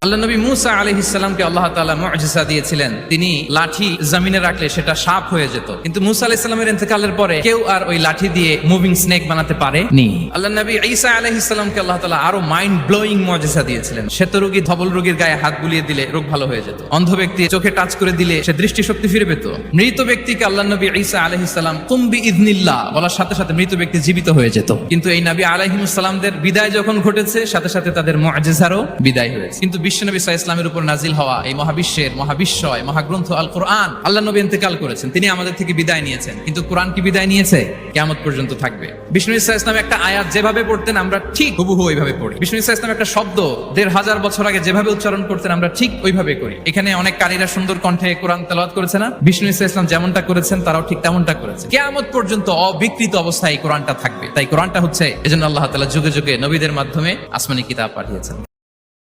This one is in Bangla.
আল্লাহ নবী মুসা আলাইহিস সালামকে আল্লাহ তাআলা মুআজিজা দিয়েছিলেন, তিনি লাঠি জমিনে রাখলে সেটা সাপ হয়ে যেত। কিন্তু মুসা আলাইহিস সালামের ইন্তেকালের পরে কেউ আর ওই লাঠি দিয়ে মুভিং স্নেক বানাতে পারেনি। আল্লাহ নবী ঈসা আলাইহিস সালামকে আল্লাহ তাআলা আরো মাইন্ড ব্লোয়িং মুআজিজা দিয়েছিলেন। শ্বেত রোগী ধবল রোগীর গায়ে হাত বুলিয়ে দিলে রোগ ভালো হয়ে যেত। অন্ধ ব্যক্তি চোখে টাচ করে দিলে সে দৃষ্টিশক্তি ফিরে পেত। মৃত ব্যক্তিকে আল্লাহ নবী ঈসা আলাইহিস সালাম কুম বিইذনিল্লাহ বলার সাথে সাথে মৃত ব্যক্তি জীবিত হয়ে যেত। কিন্তু এই নবী আলাইহিস সালামদের বিদায় যখন ঘটেছে সাথে সাথে তাদের মুআজিজারও বিদায় হয়েছে। কিন্তু বিশ্বনবী সাল্লাল্লাহু আলাইহি ওয়াসাল্লামের উপর নাজিল হওয়া এই মহাবিশ্বের মহাবিশ্বয় মহাগ্রন্থ আল কোরআন, আল্লাহ নবী ইন্তেকাল করেছেন, তিনি আমাদের থেকে বিদায় নিয়েছেন, কিন্তু কোরআন কি বিদায় নিয়েছে? কিয়ামত পর্যন্ত থাকবে। বিষ্ণু ইসা ইসলাম একটা আয়াত যেভাবে পড়তেন আমরা ঠিক হুবহু ওইভাবে পড়ি। বিষ্ণু ইসা ইসলাম একটা শব্দ ১৫০০ বছর আগে যেভাবে উচ্চারণ করতেন আমরা ঠিক ওইভাবে করি। এখানে অনেক কারীরা সুন্দর কণ্ঠে কোরআন তেলাওয়াত করেছে না? বিষ্ণু ইসা ইসলাম যেমনটা করেছেন তারাও ঠিক তেমনটা করেছে। কিয়ামত পর্যন্ত অবিকৃত অবস্থায় এই কোরআনটা থাকবে। তাই কোরআনটা হচ্ছে, এজন্য আল্লাহ তাআলা যুগে যুগে নবীদের মাধ্যমে আসমানি কিতাব পাঠিয়েছেন।